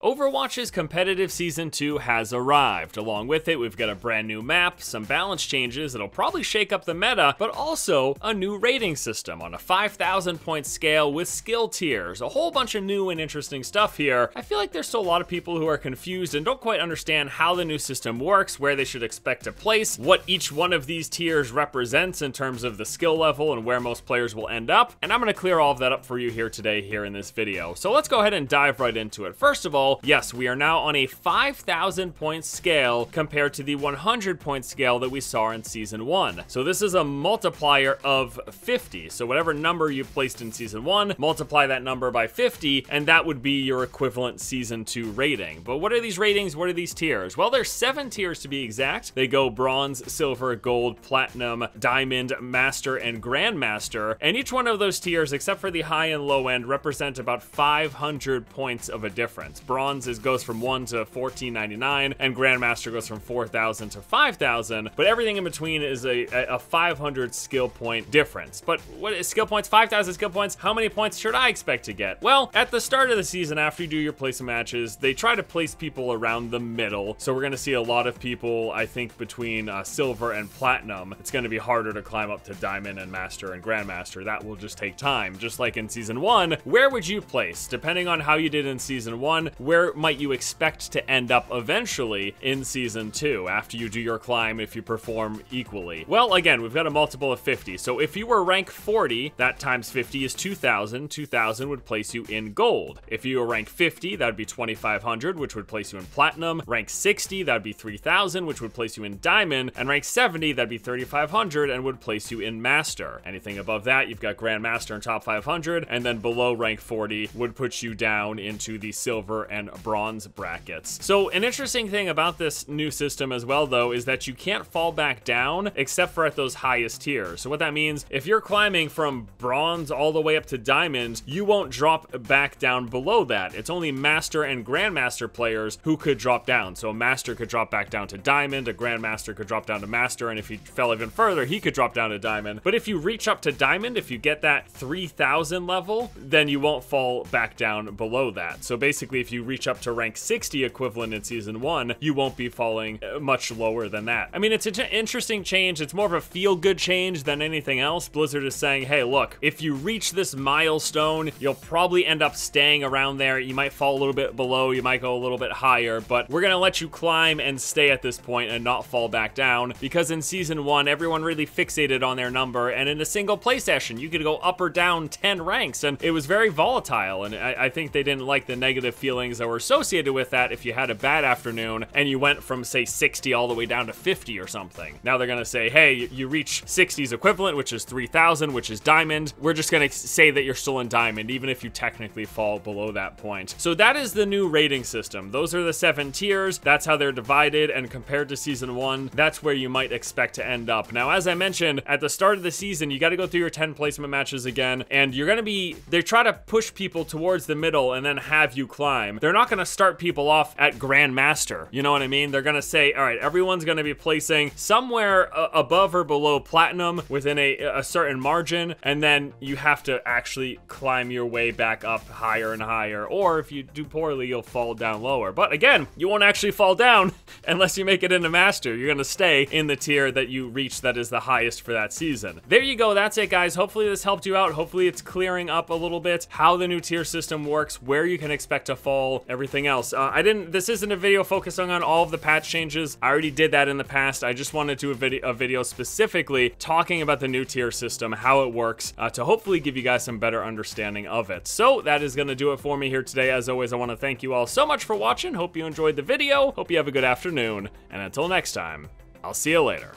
Overwatch's competitive Season 2 has arrived. Along with it, we've got a brand new map, some balance changes that'll probably shake up the meta, but also a new rating system on a 5,000 point scale with skill tiers. A whole bunch of new and interesting stuff here. I feel like there's still a lot of people who are confused and don't quite understand how the new system works, where they should expect to place, what each one of these tiers represents in terms of the skill level and where most players will end up, and I'm going to clear all of that up for you here today here in this video. So let's go ahead and dive right into it. First of all, yes, we are now on a 5,000 point scale compared to the 100 point scale that we saw in Season 1. So this is a multiplier of 50. So whatever number you placed in Season 1, multiply that number by 50, and that would be your equivalent Season 2 rating. But what are these ratings? What are these tiers? Well, there's 7 tiers to be exact. They go bronze, silver, gold, platinum, diamond, master, and grandmaster. And each one of those tiers, except for the high and low end, represent about 500 points of a difference. Bronze goes from 1 to 1499, and grandmaster goes from 4,000 to 5,000. But everything in between is a 500 skill point difference. But what is skill points? 5,000 skill points. How many points should I expect to get? Well, at the start of the season, after you do your place of matches, they try to place people around the middle. So we're going to see a lot of people, I think, between silver and platinum. It's going to be harder to climb up to diamond and master and grandmaster. That will just take time. Just like in Season 1, where would you place? Depending on how you did in Season 1, where might you expect to end up eventually in Season 2 after you do your climb if you perform equally? Well, again, we've got a multiple of 50. So if you were rank 40, that times 50 is 2,000. 2,000 would place you in gold. If you were rank 50, that would be 2,500, which would place you in platinum. Rank 60, that would be 3,000, which would place you in diamond. And rank 70, that'd be 3,500 and would place you in master. Anything above that, you've got grandmaster and top 500, and then below rank 40 would put you down into the silver and bronze brackets. So an interesting thing about this new system as well, though, is that you can't fall back down except for at those highest tiers. So what that means, if you're climbing from bronze all the way up to diamond, you won't drop back down below that. It's only master and grandmaster players who could drop down. So a master could drop back down to diamond, a grandmaster could drop down to master, and if he fell even further, he could drop down to diamond. But if you reach up to diamond, if you get that 3,000 level, then you won't fall back down below that. So basically, if you reach up to rank 60 equivalent in Season 1, you won't be falling much lower than that. I mean, it's an interesting change. It's more of a feel-good change than anything else. Blizzard is saying, hey, look, if you reach this milestone, you'll probably end up staying around there. You might fall a little bit below, you might go a little bit higher, but we're gonna let you climb and stay at this point and not fall back down, because in Season 1, everyone really fixated on their number, and in a single play session, you could go up or down 10 ranks, and it was very volatile, and I think they didn't like the negative feelings that were associated with that if you had a bad afternoon and you went from, say, 60 all the way down to 50 or something. Now they're gonna say, hey, you reach 60's equivalent, which is 3,000, which is diamond. We're just gonna say that you're still in diamond, even if you technically fall below that point. So that is the new rating system. Those are the 7 tiers. That's how they're divided, and compared to Season 1, that's where you might expect to end up. Now, as I mentioned, at the start of the season, you gotta go through your 10 placement matches again, and you're gonna be, they try to push people towards the middle and then have you climb. They're not gonna start people off at grandmaster. You know what I mean? They're gonna say, all right, everyone's gonna be placing somewhere above or below platinum within a certain margin, and then you have to actually climb your way back up higher and higher, or if you do poorly, you'll fall down lower. But again, you won't actually fall down unless you make it into master. You're gonna stay in the tier that you reach that is the highest for that season. There you go. That's it, guys. Hopefully this helped you out. Hopefully it's clearing up a little bit how the new tier system works, where you can expect to fall, everything else. This isn't a video focusing on all of the patch changes. I already did that in the past. I just wanted to do a video specifically talking about the new tier system, how it works, to hopefully give you guys some better understanding of it. So that is gonna do it for me here today. As always, I wanna thank you all so much for watching. Hope you enjoyed the video. Hope you have a good afternoon. And until next time, I'll see you later.